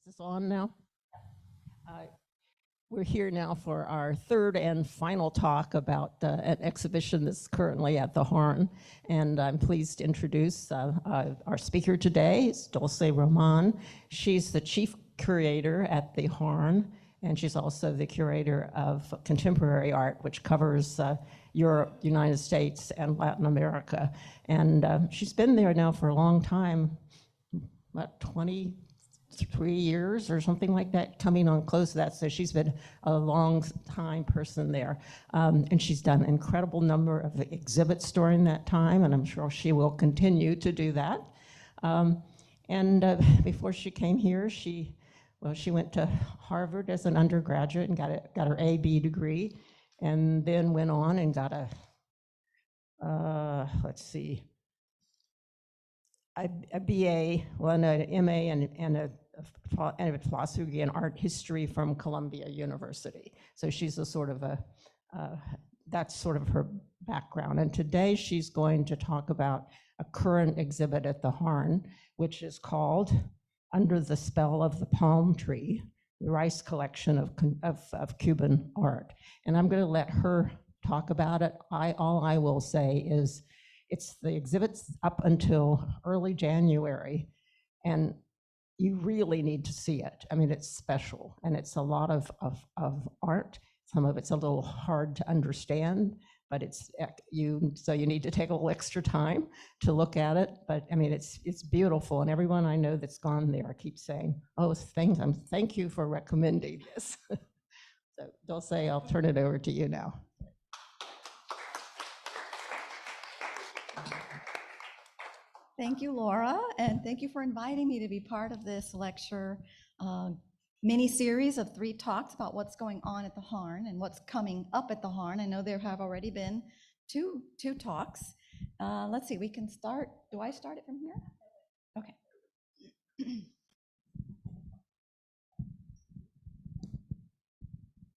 Is this on now? Uh, we're here now for our third and final talk about an exhibition that's currently at the Harn. And I'm pleased to introduce our speaker today. It's Dulce Roman. She's the chief curator at the Harn, and she's also the curator of contemporary art, which covers Europe, United States, and Latin America. And she's been there now for a long time, about 23 years or something like that, coming on close to that. So she's been a long time person there. And she's done an incredible number of exhibits during that time, and I'm sure she will continue to do that. Before she came here, she went to Harvard as an undergraduate and got her A.B. degree, and then went on and got a BA, an MA, and a philosophy degree in art history from Columbia University. So she's that's sort of her background. And today she's going to talk about a current exhibit at the Harn, which is called Under the Spell of the Palm Tree, the Rice Collection of Cuban Art. And I'm going to let her talk about it. All I will say is the exhibit's up until early January, and you really need to see it. I mean, it's special, and it's a lot of art. Some of it's a little hard to understand, but so you need to take a little extra time to look at it. But I mean, it's beautiful, and everyone I know that's gone there keeps saying, "Oh, thank you for recommending this." So, Dulce, I'll turn it over to you now. Thank you, Laura, and thank you for inviting me to be part of this lecture mini-series of 3 talks about what's going on at the Harn and what's coming up at the Harn. I know there have already been two talks. Let's see, we can start. Do I start it from here? Okay.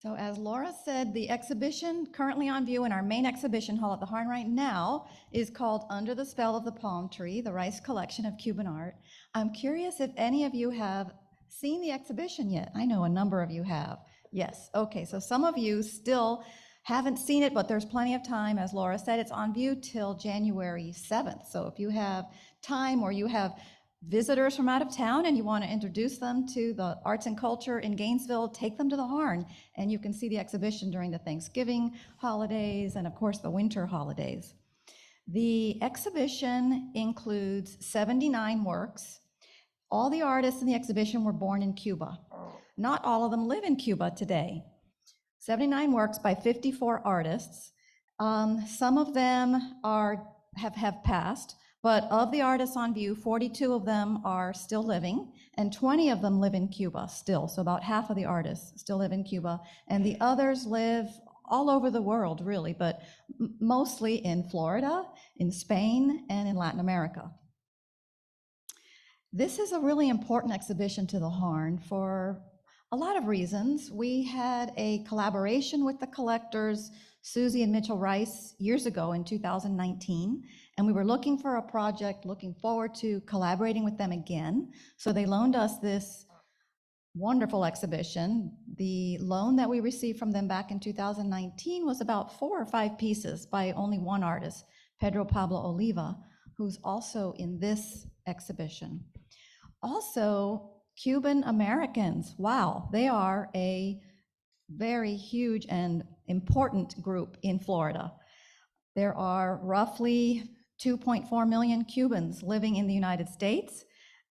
So as Laura said, the exhibition currently on view in our main exhibition hall at the Harn right now is called Under the Spell of the Palm Tree, the Rice Collection of Cuban Art. I'm curious if any of you have seen the exhibition yet. I know a number of you have. Yes, okay, so some of you still haven't seen it, but there's plenty of time. As Laura said, it's on view till January 7th. So if you have time or you have visitors from out of town and you want to introduce them to the arts and culture in Gainesville, take them to the Harn, and you can see the exhibition during the Thanksgiving holidays and of course the winter holidays. The exhibition includes 79 works. All the artists in the exhibition were born in Cuba. Not all of them live in Cuba today. 79 works by 54 artists. Some of them have passed. But of the artists on view, 42 of them are still living, and 20 of them live in Cuba still. So about half of the artists still live in Cuba, and the others live all over the world, really, but mostly in Florida, in Spain, and in Latin America. This is a really important exhibition to the Harn for a lot of reasons. We had a collaboration with the collectors, Susie and Mitchell Rice, years ago in 2019, and we were looking for a project, looking forward to collaborating with them again. So they loaned us this wonderful exhibition. The loan that we received from them back in 2019 was about 4 or 5 pieces by only one artist, Pedro Pablo Oliva, who's also in this exhibition. Also, Cuban Americans, wow, they are a very huge and important group in Florida. There are roughly 2.4 million Cubans living in the United States,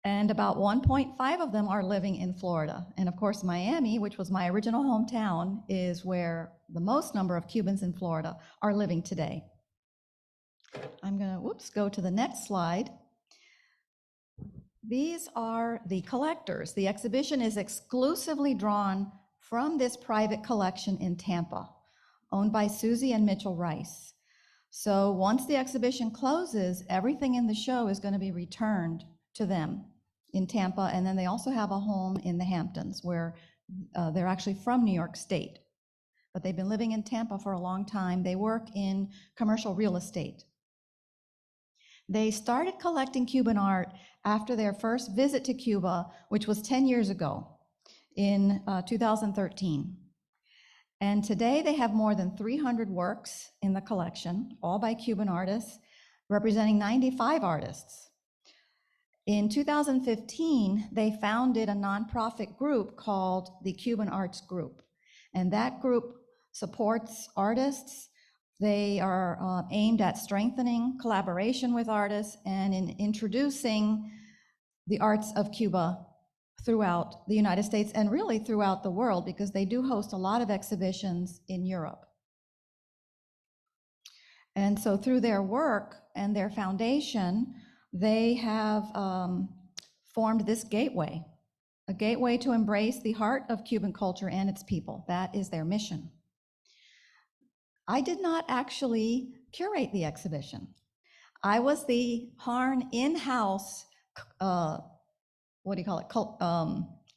and about 1.5 of them are living in Florida. And of course, Miami, which was my original hometown, is where the most number of Cubans in Florida are living today. I'm gonna, go to the next slide. These are the collectors. The exhibition is exclusively drawn from this private collection in Tampa, owned by Susie and Mitchell Rice. So once the exhibition closes, everything in the show is going to be returned to them in Tampa, and then they also have a home in the Hamptons where they're actually from New York State, but they've been living in Tampa for a long time. They work in commercial real estate. They started collecting Cuban art after their first visit to Cuba, which was 10 years ago in 2013. And today they have more than 300 works in the collection, all by Cuban artists, representing 95 artists. In 2015, they founded a nonprofit group called the Cuban Arts Group. And that group supports artists. They are aimed at strengthening collaboration with artists and in introducing the arts of Cuba throughout the United States and really throughout the world, because they do host a lot of exhibitions in Europe. And so through their work and their foundation, they have formed this gateway, a gateway to embrace the heart of Cuban culture and its people. That is their mission. I did not actually curate the exhibition. I was the Harn in-house,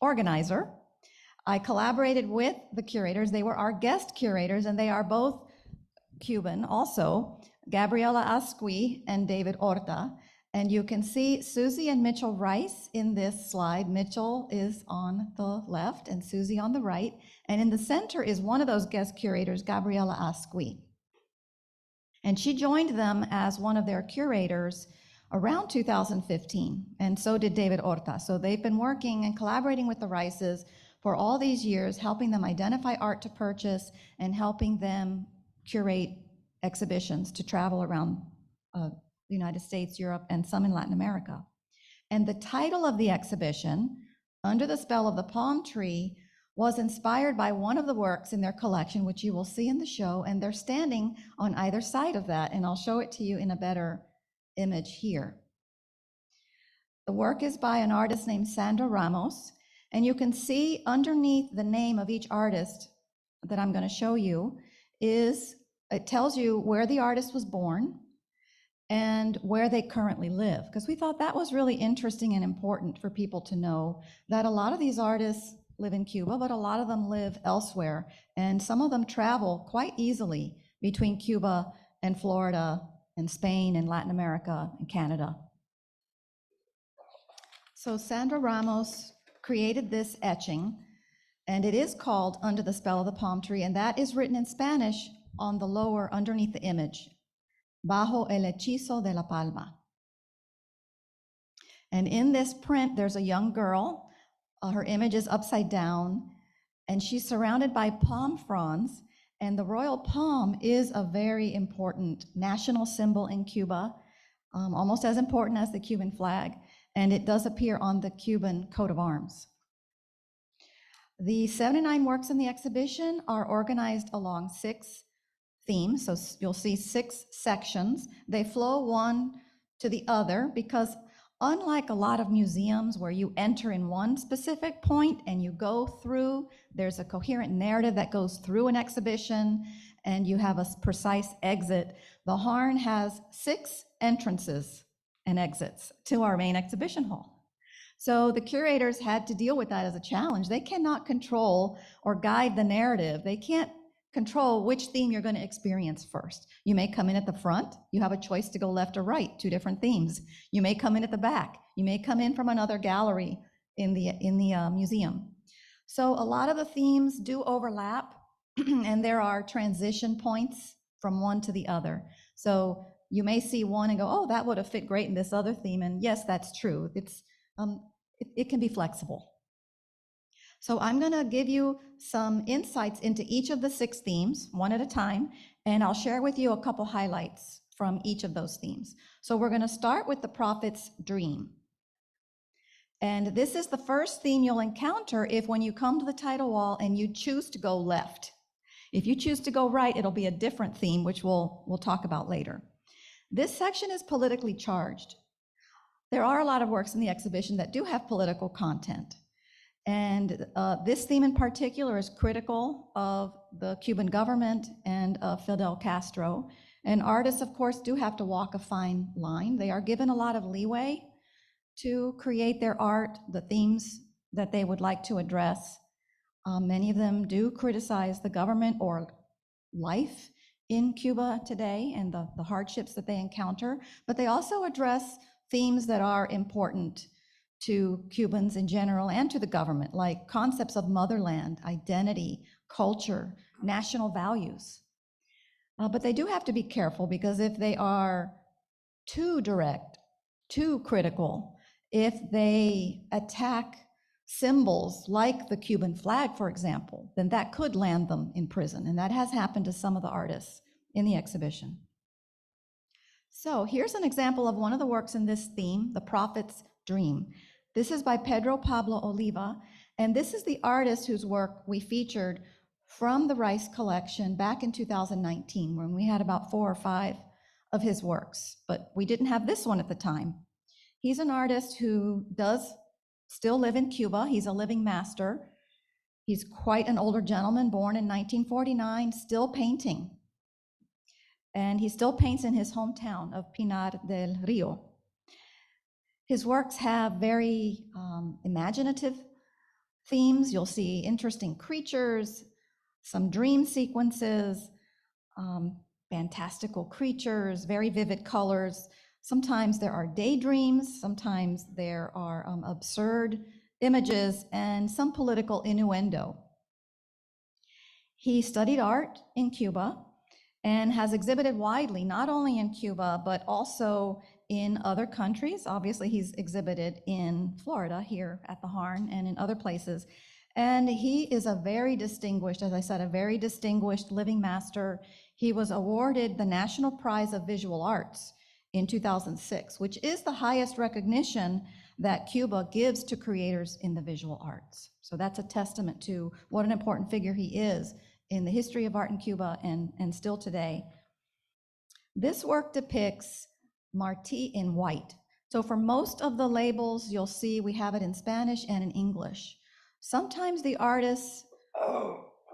organizer. I collaborated with the curators. They were our guest curators, and they are both Cuban also, Gabriela Asqui and David Horta. And you can see Susie and Mitchell Rice in this slide. Mitchell is on the left and Susie on the right. And in the center is one of those guest curators, Gabriela Asqui. And she joined them as one of their curators around 2015, and so did David Horta. So they've been working and collaborating with the Rices for all these years, helping them identify art to purchase and helping them curate exhibitions to travel around the United States, Europe, and some in Latin America. And the title of the exhibition, Under the Spell of the Palm Tree, was inspired by one of the works in their collection, which you will see in the show, and they're standing on either side of that, and I'll show it to you in a better image here. The work is by an artist named Sandra Ramos, and you can see underneath the name of each artist that I'm going to show you it tells you where the artist was born and where they currently live, because we thought that was really interesting and important for people to know that a lot of these artists live in Cuba, but a lot of them live elsewhere, and some of them travel quite easily between Cuba and Florida and Spain and Latin America and Canada. So Sandra Ramos created this etching, and it is called Under the Spell of the Palm Tree, and that is written in Spanish on the lower, underneath the image, Bajo el hechizo de la palma. And in this print, there's a young girl. Her image is upside down, and she's surrounded by palm fronds. And the royal palm is a very important national symbol in Cuba, almost as important as the Cuban flag, and it does appear on the Cuban coat of arms. The 79 works in the exhibition are organized along 6 themes, so you'll see 6 sections. They flow one to the other because unlike a lot of museums where you enter in one specific point and you go through, there's a coherent narrative that goes through an exhibition and you have a precise exit, the Harn has 6 entrances and exits to our main exhibition hall. So the curators had to deal with that as a challenge. They cannot control or guide the narrative. They can't control which theme you're going to experience first. You may come in at the front. You have a choice to go left or right, 2 different themes. You may come in at the back. You may come in from another gallery in the museum. So a lot of the themes do overlap, and there are transition points from one to the other. So you may see one and go, oh, that would have fit great in this other theme. And yes, that's true. It can be flexible. So I'm going to give you some insights into each of the 6 themes, one at a time, and I'll share with you a couple highlights from each of those themes. So we're going to start with the prophet's dream. And this is the first theme you'll encounter when you come to the title wall and you choose to go left. If you choose to go right, it'll be a different theme, which we'll talk about later. This section is politically charged. There are a lot of works in the exhibition that do have political content. And this theme in particular is critical of the Cuban government and of Fidel Castro. And artists, of course, do have to walk a fine line. They are given a lot of leeway to create their art, the themes that they would like to address. Many of them do criticize the government or life in Cuba today and the hardships that they encounter, but they also address themes that are important to Cubans in general and to the government, like concepts of motherland, identity, culture, national values. But they do have to be careful, because if they are too direct, too critical, if they attack symbols like the Cuban flag, for example, then that could land them in prison. And that has happened to some of the artists in the exhibition. So here's an example of one of the works in this theme, The Prophet's Dream. This is by Pedro Pablo Oliva, and this is the artist whose work we featured from the Rice collection back in 2019, when we had about 4 or 5 of his works, but we didn't have this one at the time. He's an artist who does still live in Cuba. He's a living master. He's quite an older gentleman, born in 1949, still painting. And he still paints in his hometown of Pinar del Rio. His works have very imaginative themes. You'll see interesting creatures, some dream sequences, fantastical creatures, very vivid colors. Sometimes there are daydreams, sometimes there are absurd images, and some political innuendo. He studied art in Cuba and has exhibited widely, not only in Cuba, but also in other countries. Obviously, he's exhibited in Florida, here at the Harn, and in other places. And he is a very distinguished, as I said, a very distinguished living master. He was awarded the National Prize of Visual Arts in 2006, which is the highest recognition that Cuba gives to creators in the visual arts. So that's a testament to what an important figure he is in the history of art in Cuba and still today. This work depicts Martí in white. So for most of the labels, you'll see we have it in Spanish and in English. Sometimes the artists,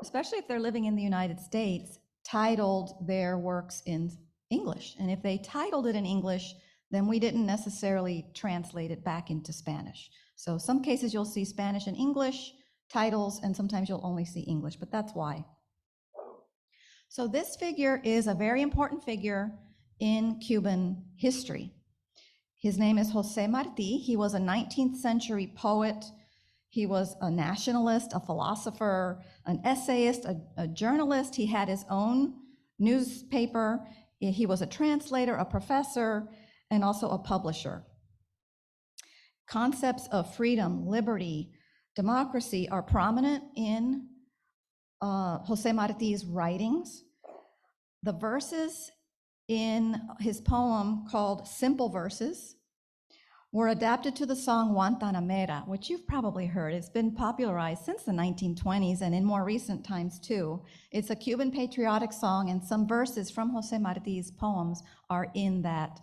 especially if they're living in the United States, titled their works in English. And if they titled it in English, then we didn't necessarily translate it back into Spanish. So some cases you'll see Spanish and English titles, and sometimes you'll only see English, but that's why. So this figure is a very important figure in Cuban history. His name is José Martí. He was a 19th century poet. He was a nationalist, a philosopher, an essayist, a journalist. He had his own newspaper. He was a translator, a professor, and also a publisher. Concepts of freedom, liberty, democracy are prominent in José Martí's writings. The verses in his poem called Simple Verses were adapted to the song Guantanamera, which you've probably heard. It's been popularized since the 1920s and in more recent times too. It's a Cuban patriotic song, and some verses from José Martí's poems are in that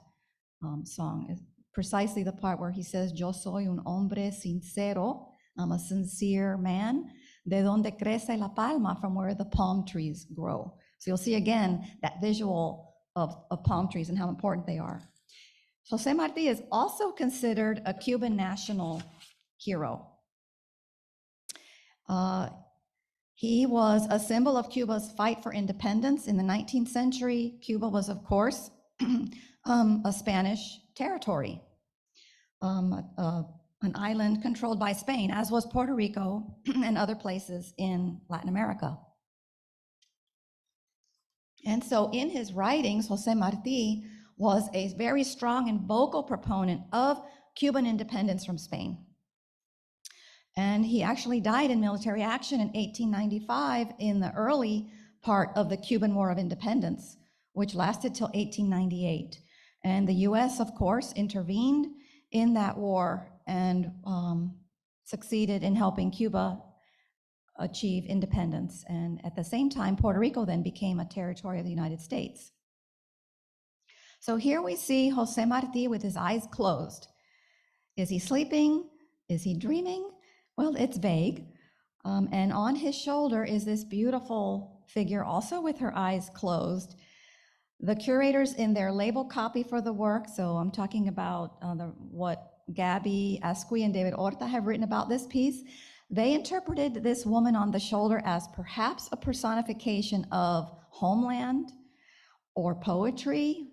song. It's precisely the part where he says, "Yo soy un hombre sincero," I'm a sincere man, "de donde crece la palma," from where the palm trees grow. So you'll see again that visual of palm trees and how important they are. José Martí is also considered a Cuban national hero. He was a symbol of Cuba's fight for independence. In the 19th century, Cuba was, of course, a Spanish territory, an island controlled by Spain, as was Puerto Rico and other places in Latin America. And so in his writings, José Martí was a very strong and vocal proponent of Cuban independence from Spain. And he actually died in military action in 1895 in the early part of the Cuban War of Independence, which lasted till 1898. And the US, of course, intervened in that war and succeeded in helping Cuba achieve independence. And at the same time, Puerto Rico then became a territory of the United States. So here we see José Martí with his eyes closed. Is he sleeping? Is he dreaming? Well, it's vague. And on his shoulder is this beautiful figure, also with her eyes closed. The curators in their label copy for the work, so I'm talking about what Gabby Asqui and David Horta have written about this piece. They interpreted this woman on the shoulder as perhaps a personification of homeland, or poetry,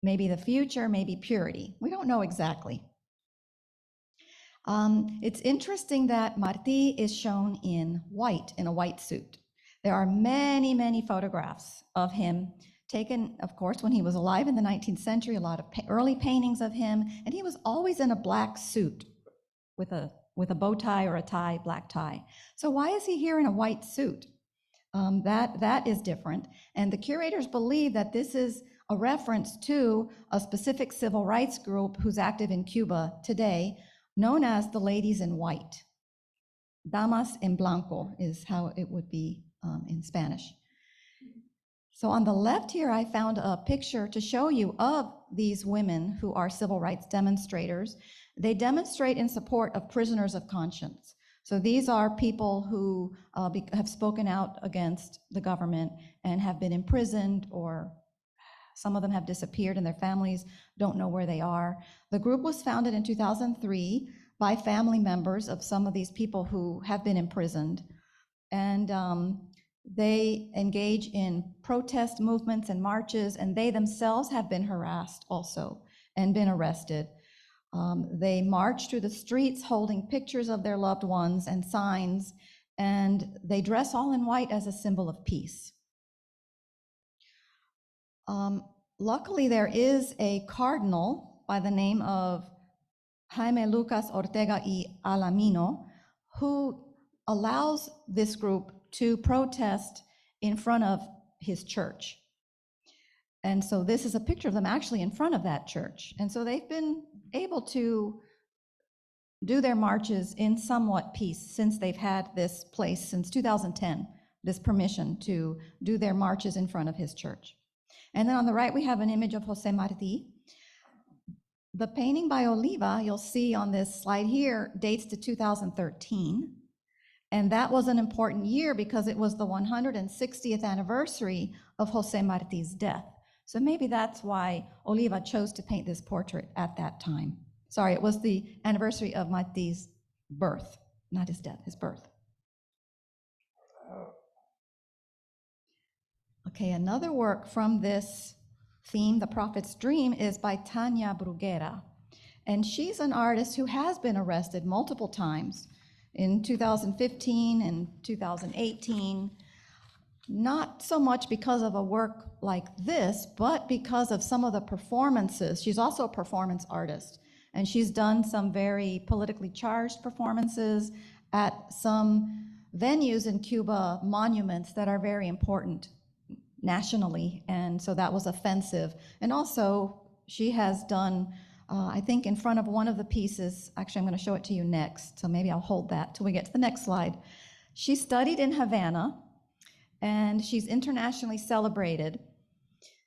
maybe the future, maybe purity. We don't know exactly. It's interesting that Martí is shown in white, in a white suit. There are many, many photographs of him taken, of course, when he was alive in the 19th century, a lot of early paintings of him, and he was always in a black suit with a bow tie or a tie, black tie. So why is he here in a white suit? That is different. And the curators believe that this is a reference to a specific civil rights group who's active in Cuba today, known as the Ladies in White. Damas en Blanco is how it would be in Spanish. So on the left here, I found a picture to show you of these women who are civil rights demonstrators. They demonstrate in support of prisoners of conscience. So these are people who have spoken out against the government and have been imprisoned, or some of them have disappeared and their families don't know where they are. The group was founded in 2003 by family members of some of these people who have been imprisoned. And they engage in protest movements and marches, and they themselves have been harassed also and been arrested. They march through the streets holding pictures of their loved ones and signs, and they dress all in white as a symbol of peace. Luckily, there is a cardinal by the name of Jaime Lucas Ortega y Alamino who allows this group to protest in front of his church. And so this is a picture of them actually in front of that church. And so they've been able to do their marches in somewhat peace since they've had this place since 2010, this permission to do their marches in front of his church. And then on the right, we have an image of José Martí. The painting by Oliva, you'll see on this slide here, dates to 2013. And that was an important year because it was the 160th anniversary of José Martí's death. So maybe that's why Oliva chose to paint this portrait at that time. Sorry, it was the anniversary of Martí's birth, not his death, his birth. Okay, another work from this theme, The Prophet's Dream, is by Tania Bruguera. And she's an artist who has been arrested multiple times in 2015 and 2018, not so much because of a work like this, but because of some of the performances. She's also a performance artist, and she's done some very politically charged performances at some venues in Cuba, monuments that are very important nationally, and so that was offensive. And also, she has done, I think in front of one of the pieces, actually I'm going to show it to you next, so maybe I'll hold that till we get to the next slide. She studied in Havana, and she's internationally celebrated.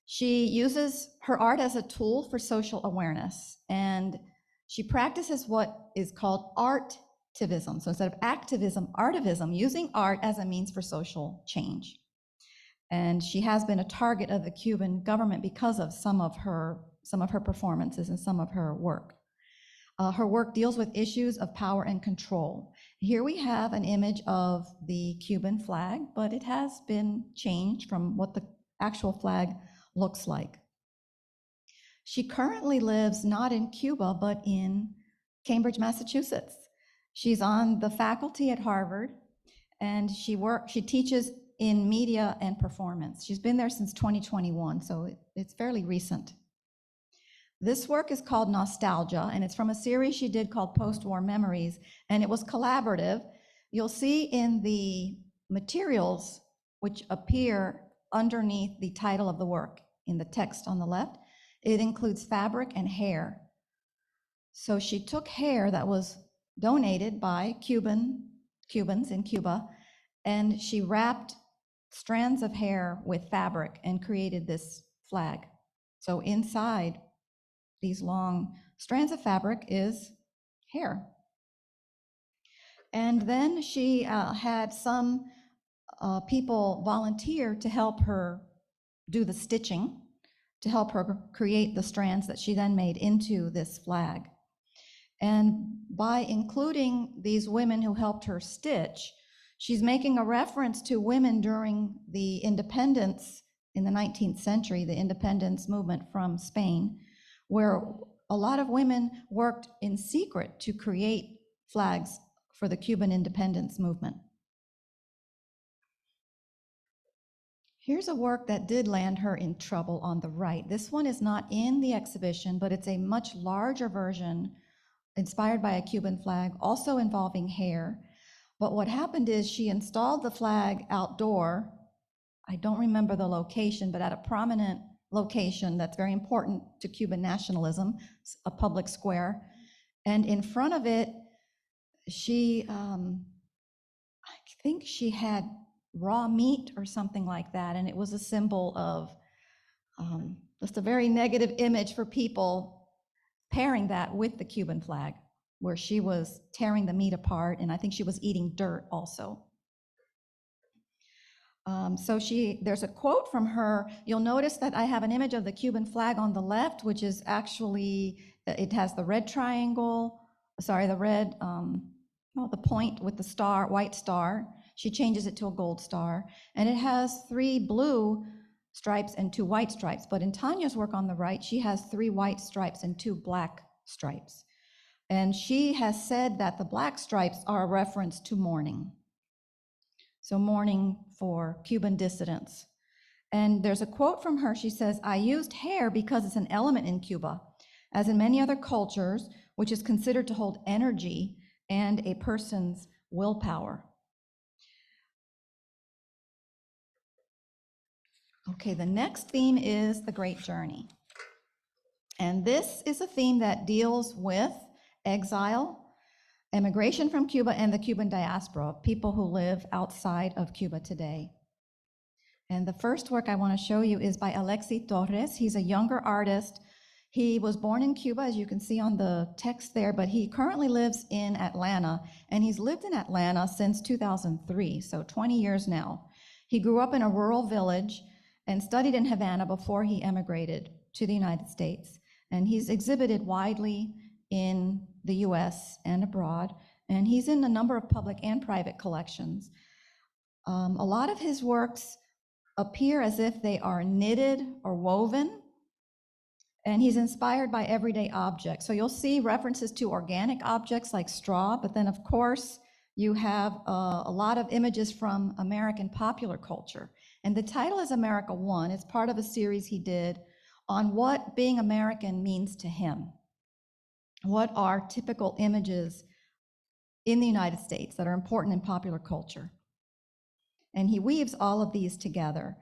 She uses her art as a tool for social awareness, and she practices what is called artivism. So instead of activism, artivism, using art as a means for social change. And she has been a target of the Cuban government because of some of her performances and some of her work. Her work deals with issues of power and control. Here we have an image of the Cuban flag, but it has been changed from what the actual flag looks like. She currently lives not in Cuba, but in Cambridge, Massachusetts. She's on the faculty at Harvard, and she teaches in media and performance. She's been there since 2021, so it's fairly recent. This work is called Nostalgia, and it's from a series she did called Post-War Memories, and it was collaborative. You'll see in the materials which appear underneath the title of the work, in the text on the left, it includes fabric and hair. So she took hair that was donated by Cubans in Cuba, and she wrapped strands of hair with fabric and created this flag. So inside these long strands of fabric is hair. And then she had some people volunteer to help her do the stitching, to help her create the strands that she then made into this flag. And by including these women who helped her stitch, she's making a reference to women during the independence in the 19th century, the independence movement from Spain, where a lot of women worked in secret to create flags for the Cuban independence movement. Here's a work that did land her in trouble on the right. This one is not in the exhibition, but it's a much larger version inspired by a Cuban flag, also involving hair. But what happened is she installed the flag outdoor. I don't remember the location, but at a prominent location that's very important to Cuban nationalism, a public square. And in front of it, I think she had raw meat or something like that, and it was a symbol of just a very negative image for people, pairing that with the Cuban flag, where she was tearing the meat apart, and I think she was eating dirt also. There's a quote from her. You'll notice that I have an image of the Cuban flag on the left, which is actually, it has the red triangle, the point with the star, white star. She changes it to a gold star. And it has 3 blue stripes and 2 white stripes. But in Tanya's work on the right, she has 3 white stripes and 2 black stripes. And she has said that the black stripes are a reference to mourning. So mourning for Cuban dissidents. And there's a quote from her. She says, "I used hair because it's an element in Cuba, as in many other cultures, which is considered to hold energy and a person's willpower." Okay, the next theme is the Great Journey. And this is a theme that deals with exile, immigration from Cuba, and the Cuban diaspora, people who live outside of Cuba today. And the first work I want to show you is by Alexi Torres. He's a younger artist. He was born in Cuba, as you can see on the text there, but he currently lives in Atlanta, and he's lived in Atlanta since 2003, so 20 years now. He grew up in a rural village and studied in Havana before he emigrated to the United States. And he's exhibited widely in the US and abroad, and he's in a number of public and private collections. A lot of his works appear as if they are knitted or woven, and he's inspired by everyday objects. So you'll see references to organic objects like straw, but then of course you have a lot of images from American popular culture. And the title is America One. It's part of a series he did on what being American means to him. What are typical images in the United States that are important in popular culture? And he weaves all of these together.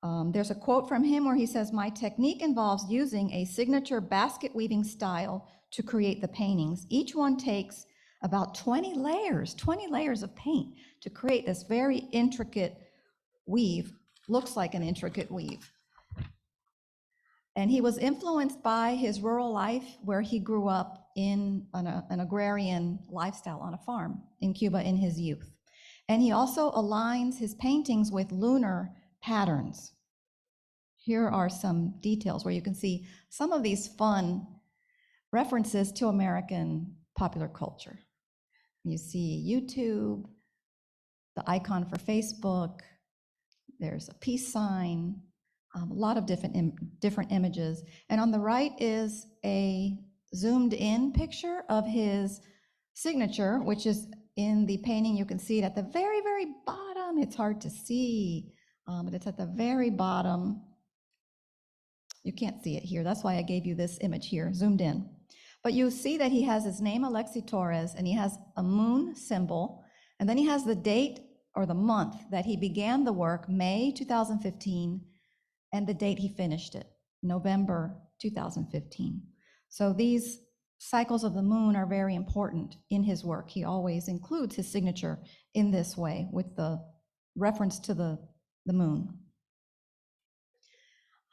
There's a quote from him where he says, "My technique involves using a signature basket weaving style to create the paintings. Each one takes about 20 layers of paint to create this very intricate weave, looks like an intricate weave." And he was influenced by his rural life, where he grew up in an agrarian lifestyle on a farm in Cuba in his youth. And he also aligns his paintings with lunar patterns. Here are some details where you can see some of these fun references to American popular culture. You see YouTube, the icon for Facebook, there's a peace sign, a lot of different images. And on the right is a zoomed in picture of his signature, which is in the painting. You can see it at the very, very bottom. It's hard to see, but it's at the very bottom. You can't see it here. That's why I gave you this image here, zoomed in. But you see that he has his name, Alexi Torres, and he has a moon symbol, and then he has the date or the month that he began the work, May 2015, and the date he finished it, November 2015. So these cycles of the moon are very important in his work. He always includes his signature in this way with the reference to the moon.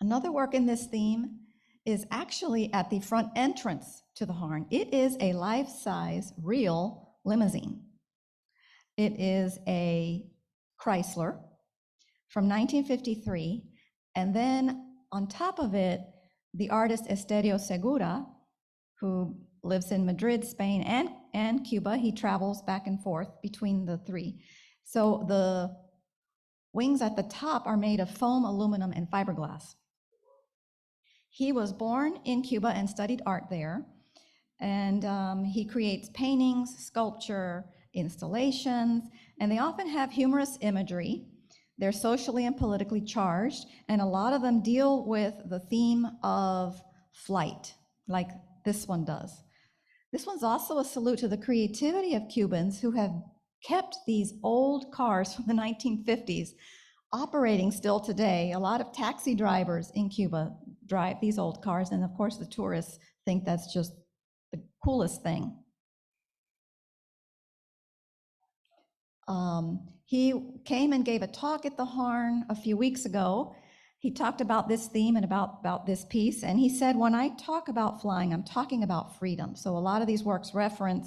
Another work in this theme is actually at the front entrance to the Harn. It is a life-size, real limousine. It is a Chrysler from 1953, and then on top of it, the artist Esterio Segura, who lives in Madrid, Spain, and Cuba. He travels back and forth between the three. So the Wings at the top are made of foam, aluminum, and fiberglass. He was born in Cuba and studied art there. And he creates paintings, sculpture, installations, and they often have humorous imagery. They're socially and politically charged, and a lot of them deal with the theme of flight, like this one does. This one's also a salute to the creativity of Cubans who have kept these old cars from the 1950s operating still today. A lot of taxi drivers in Cuba drive these old cars, and of course the tourists think that's just the coolest thing. He came and gave a talk at the Harn a few weeks ago. He talked about this theme and about this piece, and he said, when I talk about flying, I'm talking about freedom. So a lot of these works reference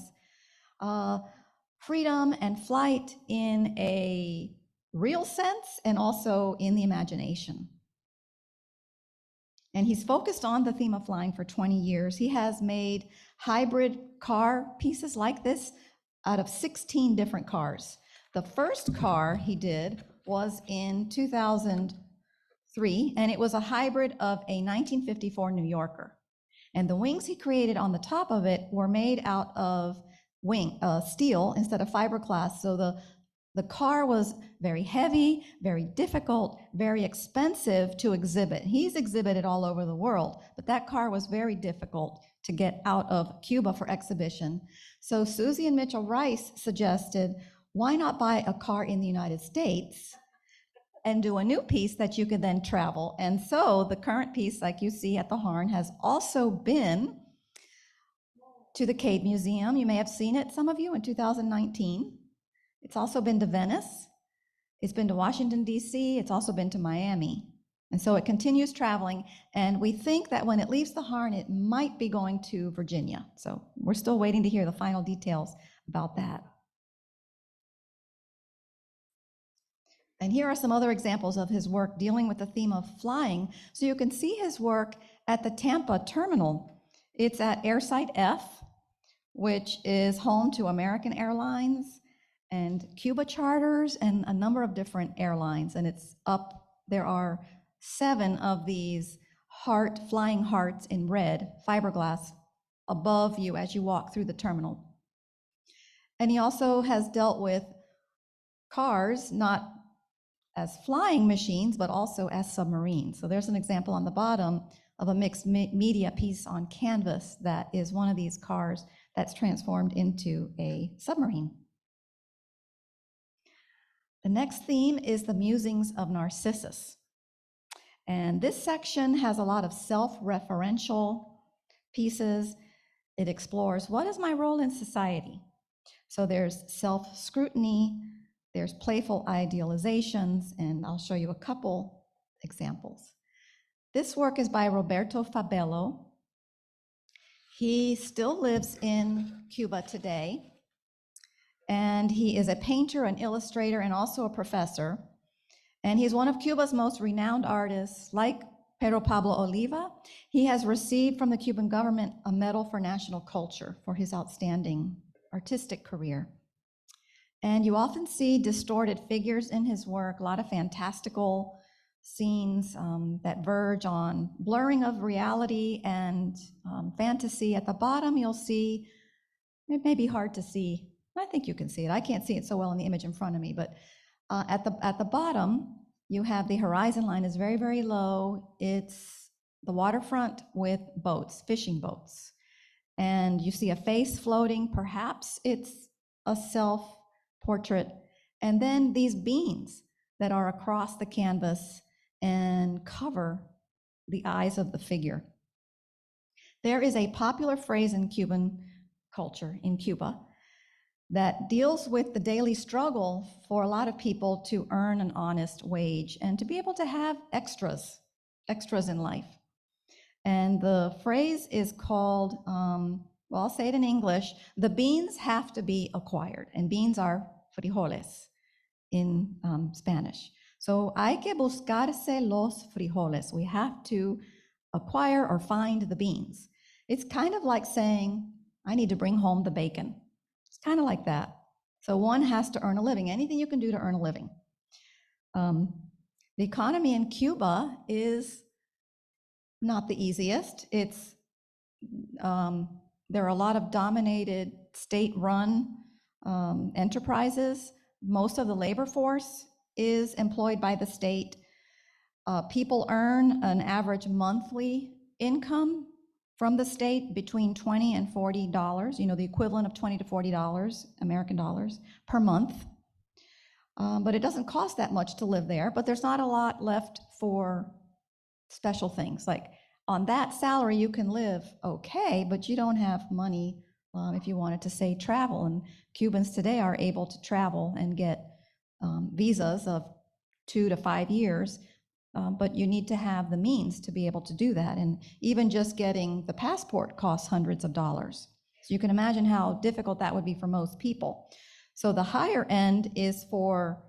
freedom and flight in a real sense and also in the imagination. And he's focused on the theme of flying for 20 years. He has made hybrid car pieces like this out of 16 different cars. The first car he did was in 2003, and it was a hybrid of a 1954 New Yorker. And the wings he created on the top of it were made out of steel instead of fiberglass. So the car was very heavy, very difficult, very expensive to exhibit. He's exhibited all over the world, but that car was very difficult to get out of Cuba for exhibition. So Susie and Mitchell Rice suggested, why not buy a car in the United States and do a new piece that you could then travel? And so the current piece, like you see at the Harn, has also been to the Cade Museum. You may have seen it, some of you, in 2019. It's also been to Venice. It's been to Washington, D.C. It's also been to Miami. And so it continues traveling, and we think that when it leaves the Harn, it might be going to Virginia. So we're still waiting to hear the final details about that. And here are some other examples of his work dealing with the theme of flying. So you can see his work at the Tampa terminal. It's at Airside F, which is home to American Airlines and Cuba Charters and a number of different airlines. And it's up, there are 7 of these flying hearts in red, fiberglass, above you as you walk through the terminal. And he also has dealt with cars, not as flying machines, but also as submarines. So there's an example on the bottom of a mixed media piece on canvas that is one of these cars that's transformed into a submarine. The next theme is the musings of Narcissus. And this section has a lot of self-referential pieces. It explores, what is my role in society? So there's self-scrutiny, there's playful idealizations, and I'll show you a couple examples. This work is by Roberto Fabello. He still lives in Cuba today, and he is a painter, an illustrator, and also a professor. And he's one of Cuba's most renowned artists. Like Pedro Pablo Oliva, he has received from the Cuban government a Medal for National Culture for his outstanding artistic career. And you often see distorted figures in his work, a lot of fantastical scenes that verge on blurring of reality and fantasy. At the bottom, you'll see, it may be hard to see, I think you can see it. I can't see it so well in the image in front of me, but at the bottom, you have the horizon line is very, very low. It's the waterfront with boats, fishing boats. And you see a face floating, perhaps it's a self-portrait. And then these beams that are across the canvas and cover the eyes of the figure. There is a popular phrase in Cuban culture, in Cuba, that deals with the daily struggle for a lot of people to earn an honest wage and to be able to have extras in life. And the phrase is called, well, I'll say it in English, the beans have to be acquired, and beans are frijoles in Spanish. So hay que buscarse los frijoles. We have to acquire or find the beans. It's kind of like saying, I need to bring home the bacon. It's kind of like that. So one has to earn a living, anything you can do to earn a living. The economy in Cuba is not the easiest. There are a lot of dominated state-run enterprises. Most of the labor force is employed by the state. People earn an average monthly income from the state between $20 and $40, the equivalent of $20 to $40 American dollars per month. But it doesn't cost that much to live there, but there's not a lot left for special things. Like on that salary, you can live okay, but you don't have money if you wanted to, say, travel. And Cubans today are able to travel and get visas of 2 to 5 years, but you need to have the means to be able to do that. And even just getting the passport costs hundreds of dollars. So you can imagine how difficult that would be for most people. So the higher end is for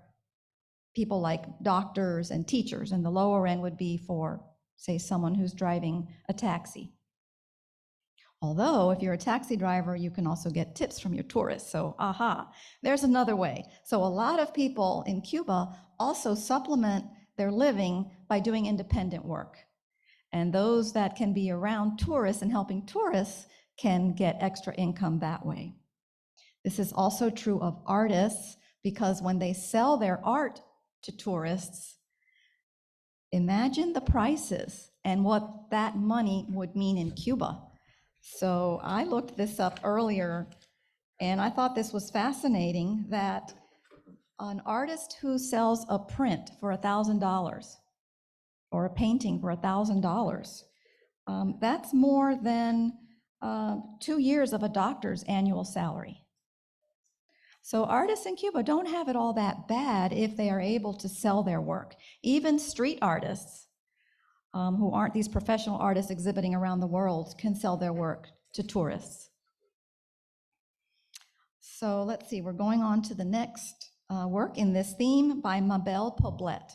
people like doctors and teachers, and the lower end would be for, say, someone who's driving a taxi. Although, if you're a taxi driver, you can also get tips from your tourists. So, there's another way. So a lot of people in Cuba also supplement their living by doing independent work. And those that can be around tourists and helping tourists can get extra income that way. This is also true of artists, because when they sell their art to tourists, imagine the prices and what that money would mean in Cuba. So I looked this up earlier, and I thought this was fascinating, that an artist who sells a print for $1,000 or a painting for $1,000, that's more than 2 years of a doctor's annual salary. So artists in Cuba don't have it all that bad if they are able to sell their work. Even street artists who aren't these professional artists exhibiting around the world can sell their work to tourists. So let's see, we're going on to the next work in this theme by Mabel Poblet.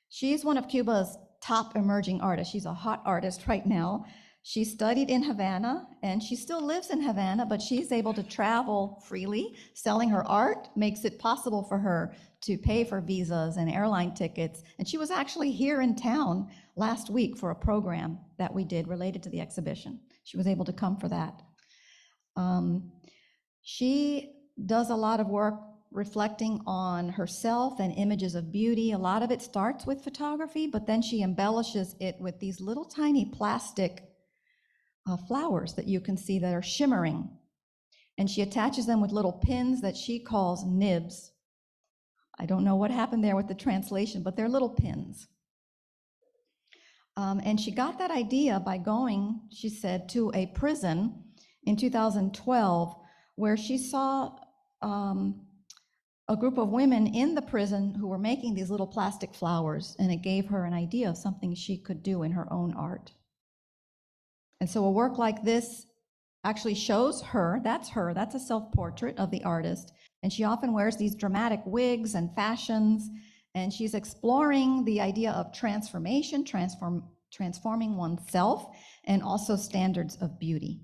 She's one of Cuba's top emerging artists. She's a hot artist right now. She studied in Havana, and she still lives in Havana, but she's able to travel freely. Selling her art makes it possible for her to pay for visas and airline tickets. And she was actually here in town last week for a program that we did related to the exhibition. She was able to come for that. She does a lot of work reflecting on herself and images of beauty. A lot of it starts with photography, but then she embellishes it with these little tiny plastic flowers that you can see that are shimmering. And she attaches them with little pins that she calls nibs. I don't know what happened there with the translation, but they're little pins. And she got that idea by going, she said, to a prison in 2012, where she saw a group of women in the prison who were making these little plastic flowers, and it gave her an idea of something she could do in her own art. And so a work like this actually shows her, that's a self-portrait of the artist, and she often wears these dramatic wigs and fashions, and she's exploring the idea of transformation, transforming oneself, and also standards of beauty.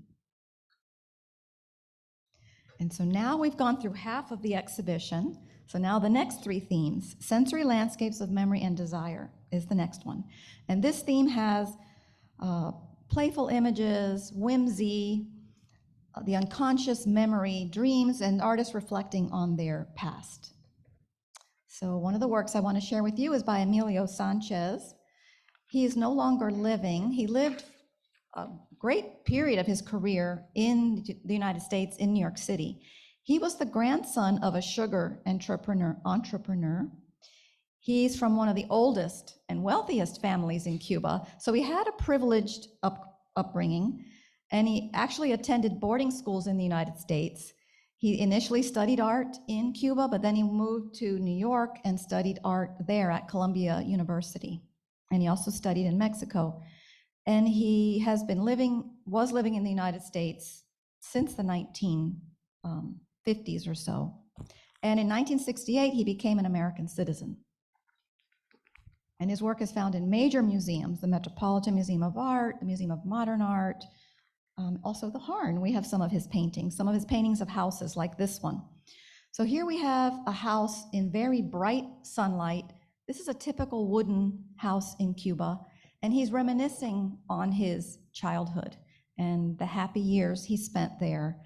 And so now we've gone through half of the exhibition. So now the next 3 themes, sensory landscapes of memory and desire, is the next one. And this theme has playful images, whimsy, the unconscious memory, dreams, and artists reflecting on their past. So one of the works I want to share with you is by Emilio Sanchez. He is no longer living. He lived a great period of his career in the United States, in New York City. He was the grandson of a sugar entrepreneur. He's from one of the oldest and wealthiest families in Cuba, so he had a privileged upbringing, and he actually attended boarding schools in the United States. He initially studied art in Cuba, but then he moved to New York and studied art there at Columbia University. And he also studied in Mexico. And he was living in the United States since the 1950s or so. And in 1968, he became an American citizen. And his work is found in major museums, the Metropolitan Museum of Art, the Museum of Modern Art, also the Harn. We have some of his paintings of houses like this one. So here we have a house in very bright sunlight. This is a typical wooden house in Cuba, and he's reminiscing on his childhood and the happy years he spent there.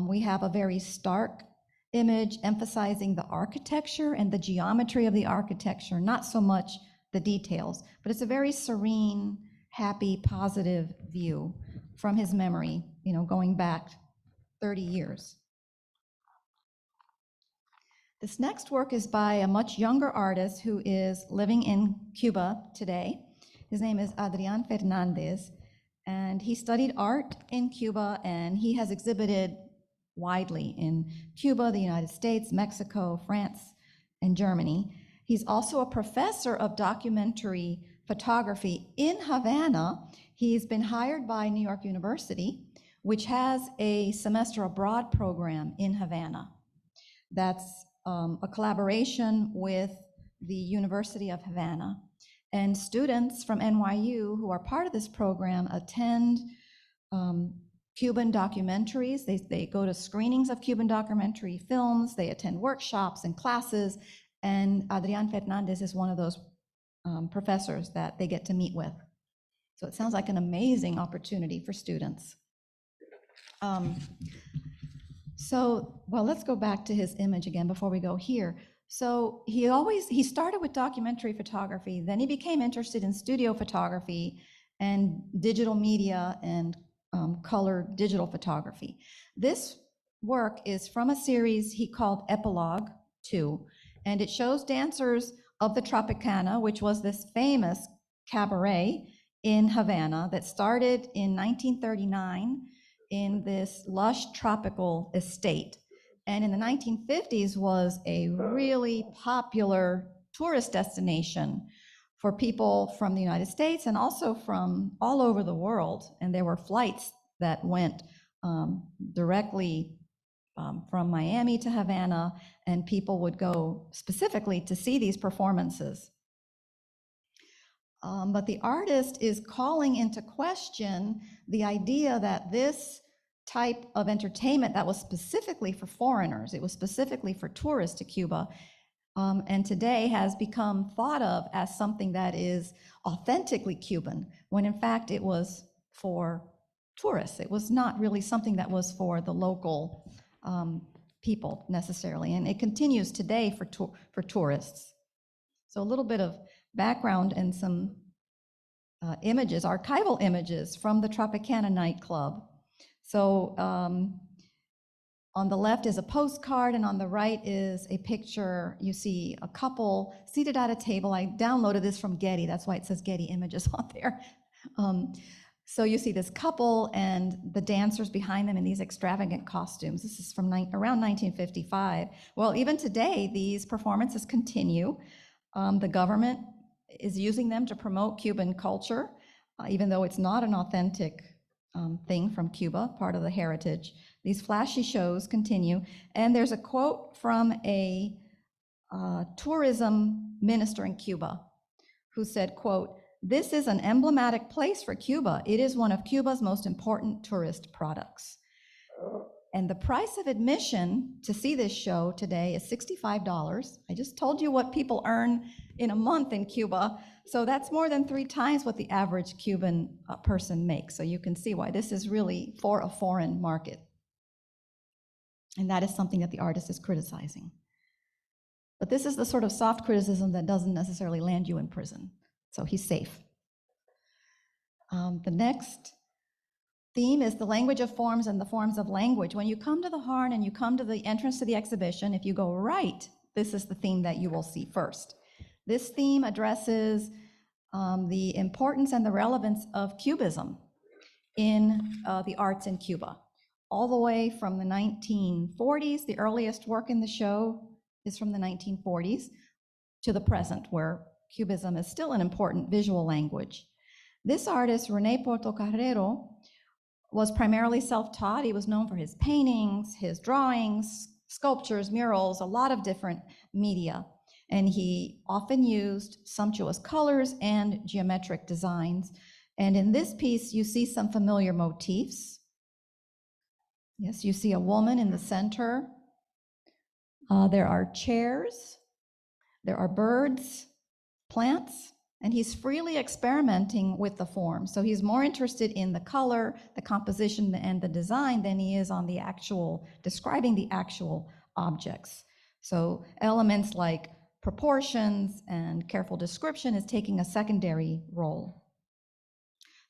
We have a very stark image emphasizing the architecture and the geometry of the architecture, not so much the details, but it's a very serene, happy, positive view from his memory, going back 30 years. This next work is by a much younger artist who is living in Cuba today. His name is Adrian Fernandez, and he studied art in Cuba, and he has exhibited widely in Cuba, the United States, Mexico, France, and Germany. He's also a professor of documentary photography in Havana. He's been hired by New York University, which has a semester abroad program in Havana. That's a collaboration with the University of Havana. And students from NYU who are part of this program attend Cuban documentaries. They go to screenings of Cuban documentary films. They attend workshops and classes. And Adrian Fernandez is one of those professors that they get to meet with. So it sounds like an amazing opportunity for students. Well, let's go back to his image again before we go here. So he started with documentary photography, then he became interested in studio photography and digital media and color digital photography. This work is from a series he called Epilogue 2, and it shows dancers of the Tropicana, which was this famous cabaret in Havana that started in 1939 in this lush tropical estate. And in the 1950s was a really popular tourist destination for people from the United States and also from all over the world. And there were flights that went directly from Miami to Havana, and people would go specifically to see these performances. But the artist is calling into question the idea that this type of entertainment that was specifically for foreigners, it was specifically for tourists to Cuba, and today has become thought of as something that is authentically Cuban, when in fact it was for tourists. It was not really something that was for the local people necessarily, and it continues today for tourists. So a little bit of background and some images, archival images from the Tropicana nightclub. So on the left is a postcard, and on the right is a picture. You see a couple seated at a table. I downloaded this from Getty. That's why it says Getty Images on there. So you see this couple and the dancers behind them in these extravagant costumes. This is from around 1955. Well, even today, these performances continue. The government is using them to promote Cuban culture, even though it's not an authentic thing from Cuba, part of the heritage. These flashy shows continue. And there's a quote from a tourism minister in Cuba who said, quote, "This is an emblematic place for Cuba. It is one of Cuba's most important tourist products." And the price of admission to see this show today is $65. I just told you what people earn in a month in Cuba. So that's more than 3 times what the average Cuban person makes. So you can see why this is really for a foreign market. And that is something that the artist is criticizing. But this is the sort of soft criticism that doesn't necessarily land you in prison. So he's safe. The next theme is the language of forms and the forms of language. When you come to the Harn and you come to the entrance to the exhibition, if you go right, this is the theme that you will see first. This theme addresses the importance and the relevance of Cubism in the arts in Cuba. All the way from the 1940s, the earliest work in the show is from the 1940s, to the present, where Cubism is still an important visual language. This artist, René Portocarrero, was primarily self-taught. He was known for his paintings, his drawings, sculptures, murals, a lot of different media. And he often used sumptuous colors and geometric designs. And in this piece, you see some familiar motifs. Yes, you see a woman in the center There are chairs, there are birds, plants, and he's freely experimenting with the form. So he's more interested in the color, the composition, and the design than he is on the actual, describing the actual objects. So elements like proportions and careful description is taking a secondary role.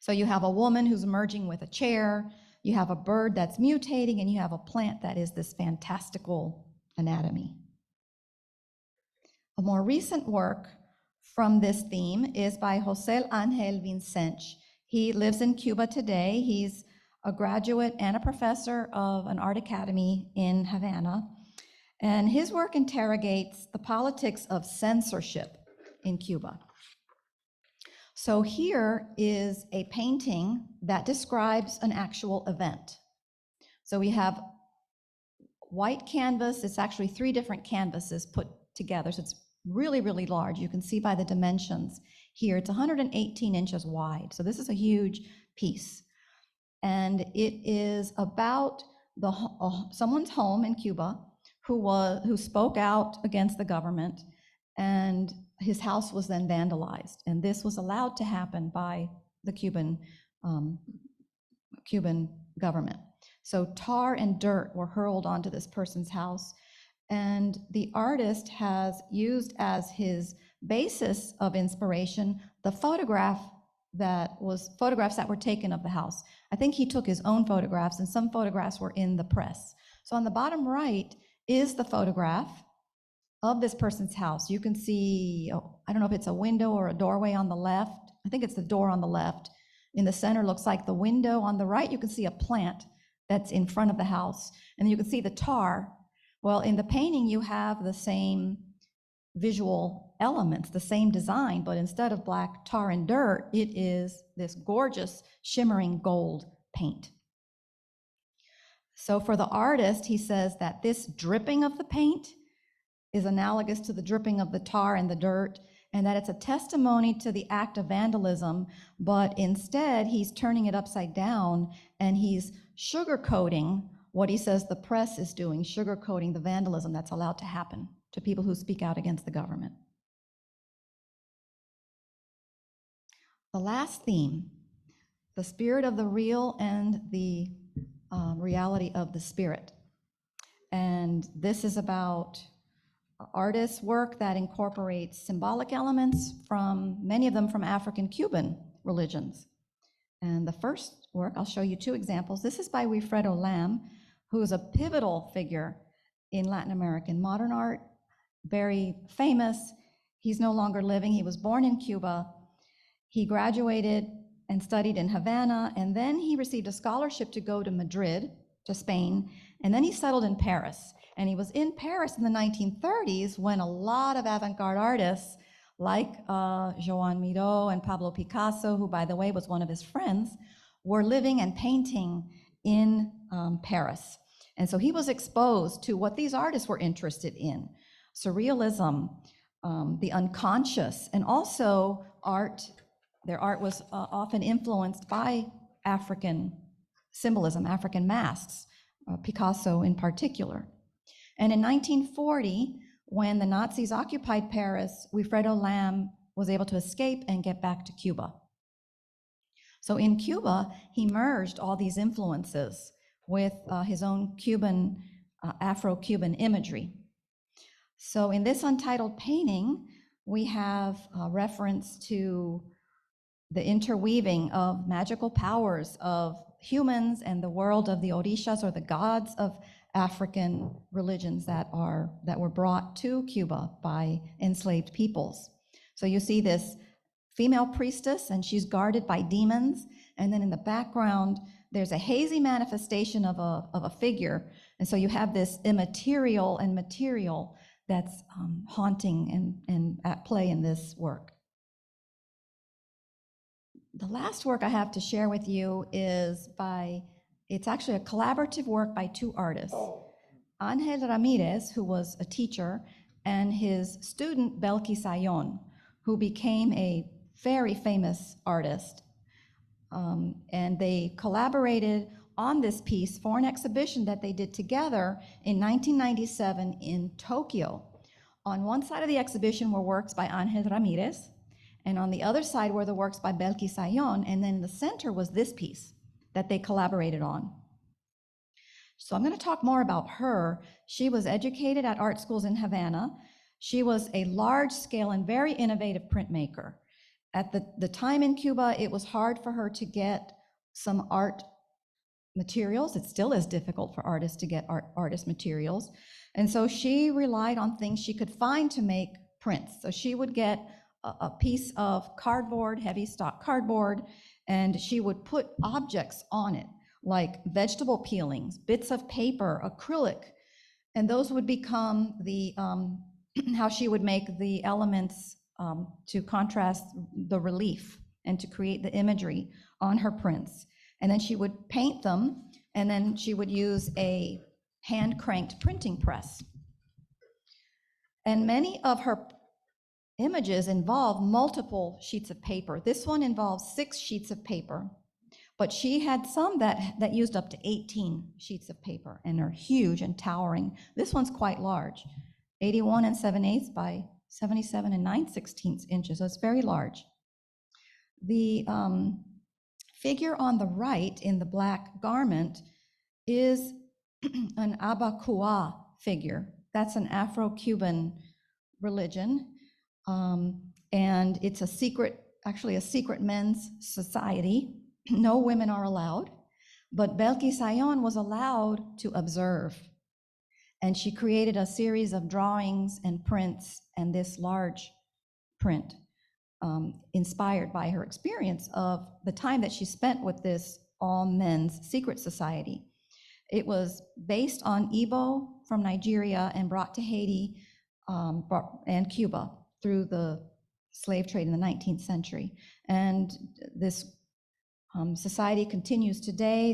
So you have a woman who's merging with a chair, you have a bird that's mutating, and you have a plant that is this fantastical anatomy. A more recent work from this theme is by José Ángel Vicente. He lives in Cuba today. He's a graduate and a professor of an art academy in Havana. And his work interrogates the politics of censorship in Cuba. So here is a painting that describes an actual event. So we have white canvas. It's actually 3 different canvases put together. So it's really, really large. You can see by the dimensions here. It's 118 inches wide. So this is a huge piece. And it is about someone's home in Cuba who spoke out against the government, and his house was then vandalized. And this was allowed to happen by the Cuban government. So tar and dirt were hurled onto this person's house, and the artist has used as his basis of inspiration the photographs that were taken of the house. I think he took his own photographs, and some photographs were in the press. So on the bottom right is the photograph of this person's house. You can see, I don't know if it's a window or a doorway on the left. I think it's the door on the left. In the center looks like the window. On the right, you can see a plant that's in front of the house. And you can see the tar. Well, in the painting, you have the same visual elements, the same design, but instead of black tar and dirt, it is this gorgeous shimmering gold paint. So for the artist, he says that this dripping of the paint is analogous to the dripping of the tar and the dirt, and that it's a testimony to the act of vandalism, but instead he's turning it upside down and he's sugarcoating what he says the press is doing, sugarcoating the vandalism that's allowed to happen to people who speak out against the government. The last theme, the spirit of the real and the reality of the spirit. And this is about artists' work that incorporates symbolic elements from, many of them from African-Cuban religions. And the first work, I'll show you 2 examples. This is by Wilfredo Lam, who is a pivotal figure in Latin American modern art, very famous. He's no longer living. He was born in Cuba. He graduated and studied in Havana, and then he received a scholarship to go to Madrid, to Spain, and then he settled in Paris. And he was in Paris in the 1930s when a lot of avant-garde artists like Joan Miró and Pablo Picasso, who by the way was one of his friends, were living and painting in Paris. And so he was exposed to what these artists were interested in: surrealism, the unconscious, and also art. Their art was often influenced by African symbolism, African masks, Picasso in particular. And in 1940, when the Nazis occupied Paris, Wilfredo Lam was able to escape and get back to Cuba. So in Cuba, he merged all these influences with his own Cuban, Afro-Cuban imagery. So in this untitled painting, we have a reference to the interweaving of magical powers of humans and the world of the orishas, or the gods of African religions that were brought to Cuba by enslaved peoples. So you see this female priestess, and she's guarded by demons, and then in the background there's a hazy manifestation of a figure, and so you have this immaterial and material that's haunting and at play in this work. The last work I have to share with you is it's actually a collaborative work by 2 artists. Ángel Ramirez, who was a teacher, and his student Belki Sayon, who became a very famous artist. And they collaborated on this piece for an exhibition that they did together in 1997 in Tokyo. On one side of the exhibition were works by Ángel Ramírez, and on the other side were the works by Belkis Sayón, and then in the center was this piece that they collaborated on. So I'm going to talk more about her. She was educated at art schools in Havana. She was a large-scale and very innovative printmaker. At the time in Cuba, it was hard for her to get some art materials. It still is difficult for artists to get artist materials. And so she relied on things she could find to make prints. So she would get a piece of cardboard, heavy stock cardboard, and she would put objects on it, like vegetable peelings, bits of paper, acrylic, and those would become the, how she would make the elements to contrast the relief and to create the imagery on her prints. And then she would paint them, and then she would use a hand-cranked printing press. And many of her images involve multiple sheets of paper. This one involves 6 sheets of paper, but she had some that used up to 18 sheets of paper and are huge and towering. This one's quite large, 81 7/8 by 77 9/16 inches, so it's very large. The figure on the right in the black garment is an Abacua figure. That's an Afro-Cuban religion, and it's a secret, actually a secret men's society. No women are allowed, but Belkis Sayón was allowed to observe. And she created a series of drawings and prints and this large print, inspired by her experience of the time that she spent with this all-men's secret society. It was based on Igbo from Nigeria and brought to Haiti and Cuba through the slave trade in the 19th century. And this society continues today.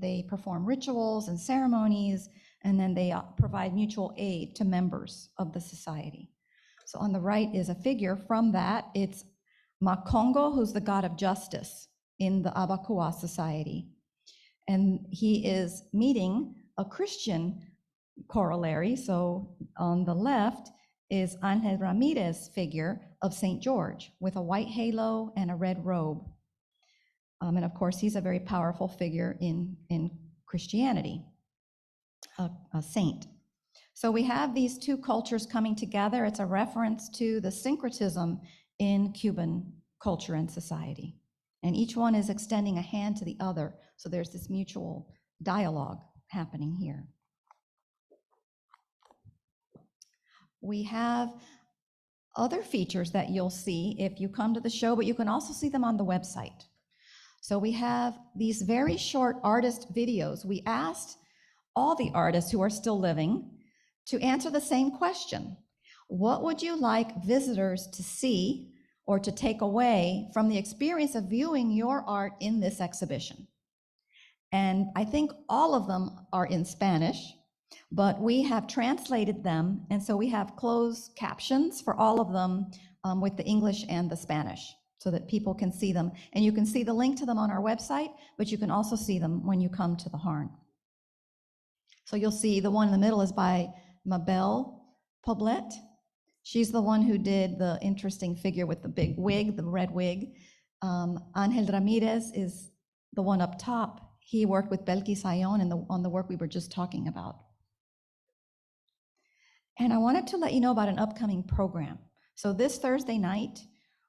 They perform rituals and ceremonies, and then they provide mutual aid to members of the society. So on the right is a figure from that. It's Makongo, who's the god of justice in the Abacua society. And he is meeting a Christian corollary. So on the left is Ángel Ramírez figure of St. George with a white halo and a red robe. And of course, he's a very powerful figure in Christianity, a saint. So we have these two cultures coming together. It's a reference to the syncretism in Cuban culture and society. And each one is extending a hand to the other. So there's this mutual dialogue happening here. We have other features that you'll see if you come to the show, but you can also see them on the website. So we have these very short artist videos. We asked all the artists who are still living to answer the same question. What would you like visitors to see or to take away from the experience of viewing your art in this exhibition? And I think all of them are in Spanish, but we have translated them, and so we have closed captions for all of them with the English and the Spanish, so that people can see them. And you can see the link to them on our website, but you can also see them when you come to the Harn. So you'll see the one in the middle is by Mabel Poblet. She's the one who did the interesting figure with the big wig, the red wig. Ángel Ramírez is the one up top. He worked with Belkis Sayón on the work we were just talking about. And I wanted to let you know about an upcoming program. So this Thursday night,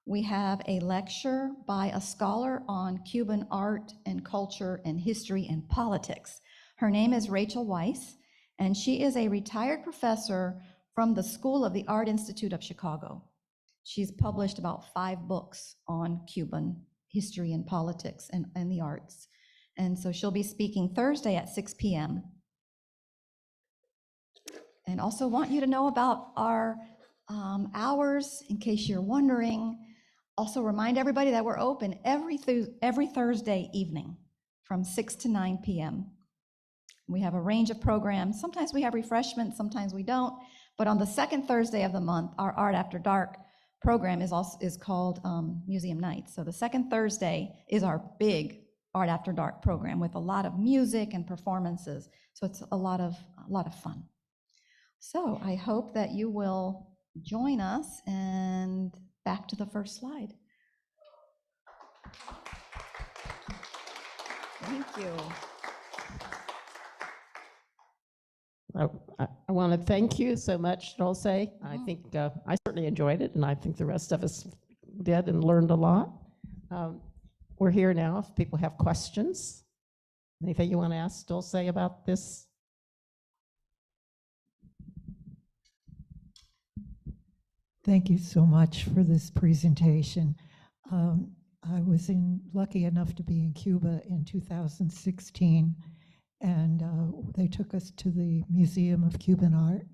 we have a lecture by a scholar on Cuban art and culture and history and politics. Her name is Rachel Weiss, and she is a retired professor from the School of the Art Institute of Chicago. She's published about 5 books on Cuban history and politics and the arts. And so she'll be speaking Thursday at 6 p.m. And also want you to know about our hours, in case you're wondering. Also remind everybody that we're open every Thursday evening from 6 to 9 p.m. We have a range of programs. Sometimes we have refreshments, sometimes we don't. But on the second Thursday of the month, our Art After Dark program is called Museum Nights. So the second Thursday is our big Art After Dark program with a lot of music and performances. So it's a lot of fun. So I hope that you will join us, and back to the first slide. Thank you. I want to thank you so much, Dulce. I think I certainly enjoyed it, and I think the rest of us did and learned a lot. We're here now if people have questions. Anything you want to ask Dulce about this? Thank you so much for this presentation. I was lucky enough to be in Cuba in 2016, and they took us to the Museum of Cuban Art.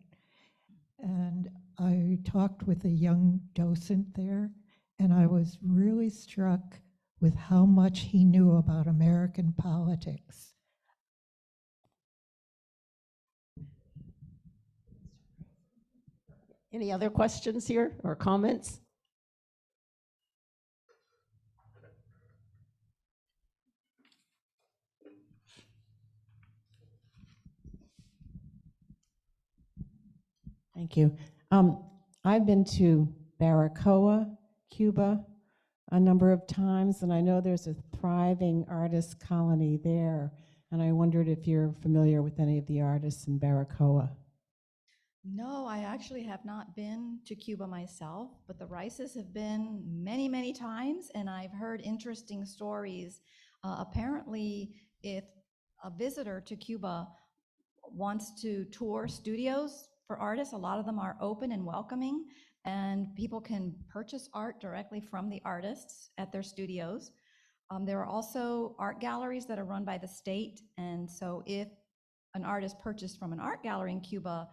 And I talked with a young docent there, and I was really struck with how much he knew about American politics. Any other questions here or comments? Thank you. I've been to Baracoa, Cuba, a number of times, and I know there's a thriving artist colony there, and I wondered if you're familiar with any of the artists in Baracoa. No, I actually have not been to Cuba myself, but the Rices have been many, many times, and I've heard interesting stories. Apparently, if a visitor to Cuba wants to tour studios for artists, a lot of them are open and welcoming, and people can purchase art directly from the artists at their studios. There are also art galleries that are run by the state, and so if an artist purchased from an art gallery in Cuba,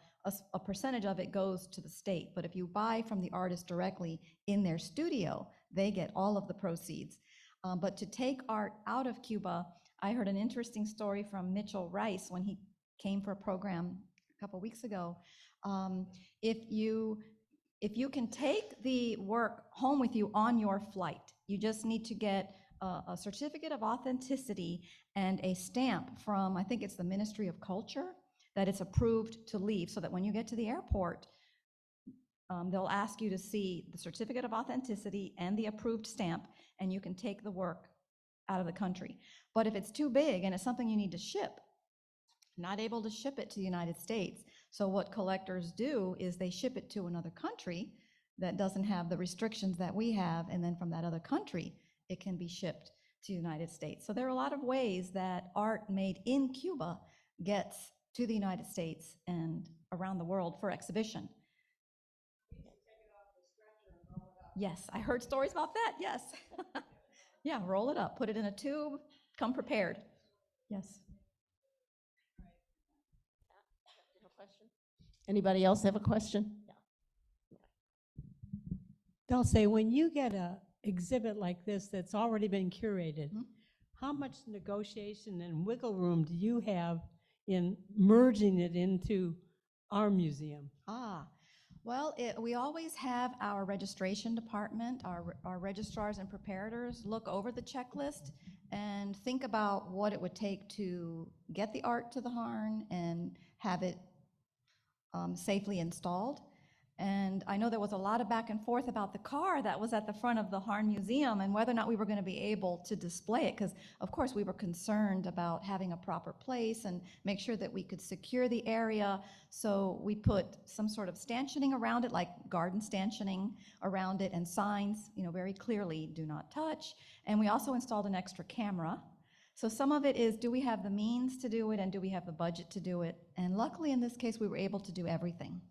a percentage of it goes to the state. But if you buy from the artist directly in their studio, they get all of the proceeds. But to take art out of Cuba, I heard an interesting story from Mitchell Rice when he came for a program a couple weeks ago. If you can take the work home with you on your flight, you just need to get a certificate of authenticity and a stamp from, I think it's the Ministry of Culture, that it's approved to leave, so that when you get to the airport, they'll ask you to see the certificate of authenticity and the approved stamp, and you can take the work out of the country. But if it's too big and it's something you need to ship, not able to ship it to the United States. So what collectors do is they ship it to another country that doesn't have the restrictions that we have, and then from that other country, it can be shipped to the United States. So there are a lot of ways that art made in Cuba gets to the United States and around the world for exhibition. Yes, I heard stories about that, yes. Yeah, roll it up, put it in a tube, come prepared. Yes. Anybody else have a question? Dulce, when you get a exhibit like this that's already been curated, how much negotiation and wiggle room do you have in merging it into our museum? Well, we always have our registration department, our registrars and preparators look over the checklist and think about what it would take to get the art to the Harn and have it safely installed. And I know there was a lot of back and forth about the car that was at the front of the Harn Museum and whether or not we were going to be able to display it, because of course we were concerned about having a proper place and make sure that we could secure the area. So we put some sort of stanchioning around it, like garden stanchioning around it, and signs, very clearly, do not touch. And we also installed an extra camera. So some of it is, do we have the means to do it and do we have the budget to do it? And luckily in this case, we were able to do everything.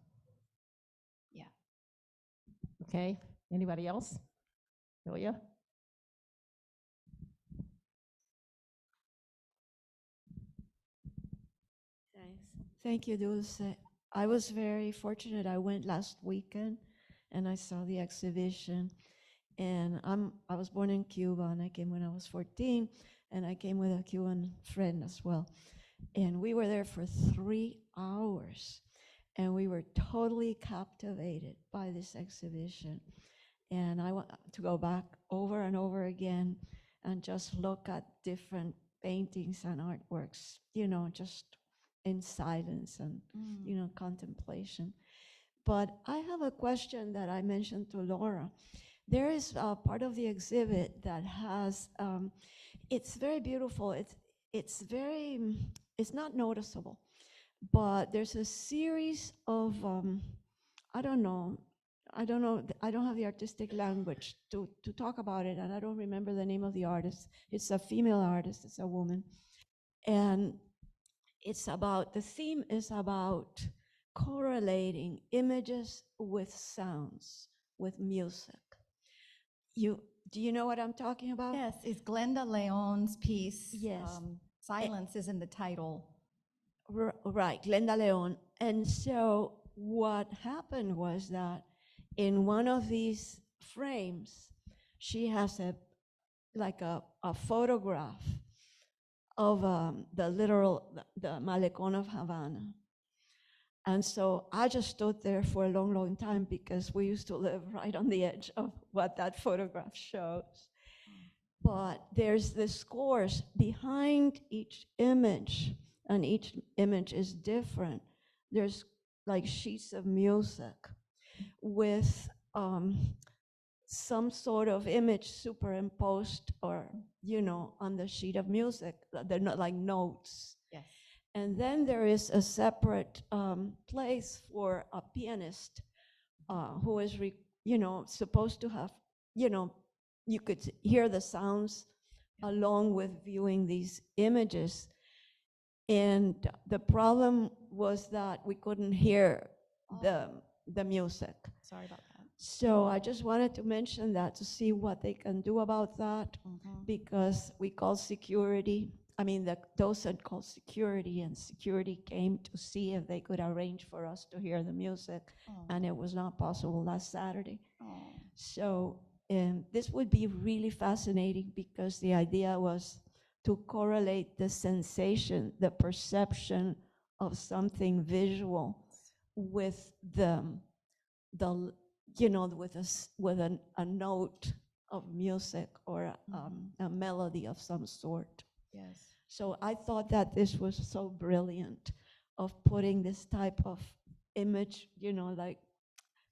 Okay, anybody else? Ilya? Thank you, Dulce. I was very fortunate. I went last weekend and I saw the exhibition. And I was born in Cuba and I came when I was 14, and I came with a Cuban friend as well. And we were there for 3 hours and we were totally captivated by this exhibition. And I want to go back over and over again. and just look at different paintings and artworks, just in silence and, contemplation. But I have a question that I mentioned to Laura. There is a part of the exhibit that has, it's very beautiful. It's not noticeable, but there's a series of, I don't know, I don't have the artistic language to talk about it, and I don't remember the name of the artist. It's a female artist, it's a woman. And the theme is about correlating images with sounds, with music. Do you know what I'm talking about? Yes, it's Glenda Leon's piece. Yes. Silence is in the title. Right, Glenda Leon. And so what happened was that in one of these frames, she has a photograph of the Malecón of Havana. And so I just stood there for a long, long time because we used to live right on the edge of what that photograph shows. But there's the scores behind each image, and each image is different. There's like sheets of music with some sort of image superimposed or, on the sheet of music. They're not like notes. Yes. And then there is a separate place for a pianist who is, supposed to have, you could hear the sounds along with viewing these images. And the problem was that we couldn't hear the music. Sorry about that. So I just wanted to mention that to see what they can do about that, because we called security. I mean, the docent called security, and security came to see if they could arrange for us to hear the music, and it was not possible last Saturday. So this would be really fascinating, because the idea was to correlate the sensation, the perception of something visual with with a note of music or a melody of some sort. Yes. So I thought that this was so brilliant of putting this type of image, like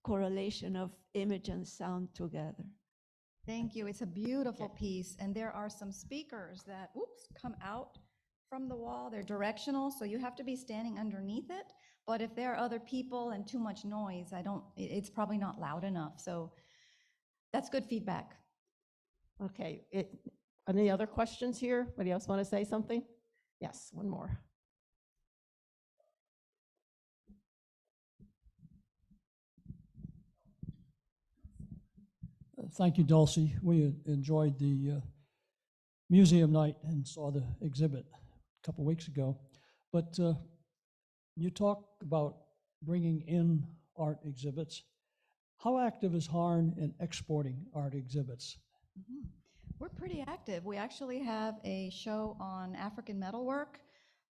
correlation of image and sound together. Thank you. It's a beautiful piece. And there are some speakers that, come out from the wall. They're directional, so you have to be standing underneath it. But if there are other people and too much noise, it's probably not loud enough. So that's good feedback. Okay, any other questions here? Anybody else want to say something? Yes, one more. Thank you, Dulce. We enjoyed the museum night and saw the exhibit a couple weeks ago. But you talked about bringing in art exhibits. How active is Harn in exporting art exhibits? We're pretty active. We actually have a show on African metalwork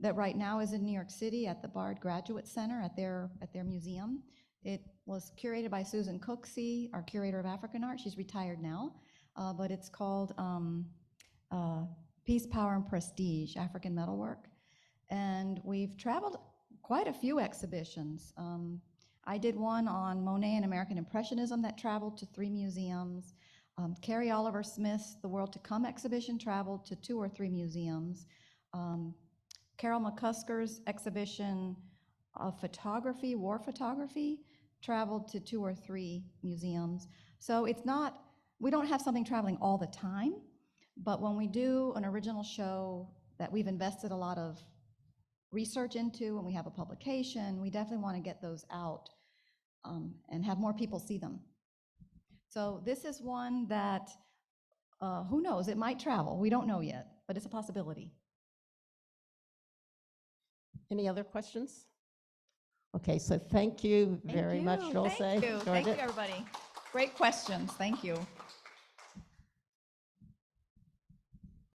that right now is in New York City at the Bard Graduate Center at their museum. It was curated by Susan Cooksey, our curator of African art. She's retired now, but it's called Peace, Power, and Prestige, African Metalwork. And we've traveled quite a few exhibitions. I did one on Monet and American Impressionism that traveled to 3 museums. Carrie Oliver Smith's The World to Come exhibition traveled to 2 or 3 museums. Carol McCusker's exhibition of photography, war photography, traveled to 2 or 3 museums. So we don't have something traveling all the time, but when we do an original show that we've invested a lot of research into and we have a publication, we definitely want to get those out and have more people see them. So this is one that, who knows, it might travel. We don't know yet, but it's a possibility. Any other questions? Okay, so thank you very much, Dulce. Thank you. Enjoyed Thank you, it. everybody. Great questions. Thank you.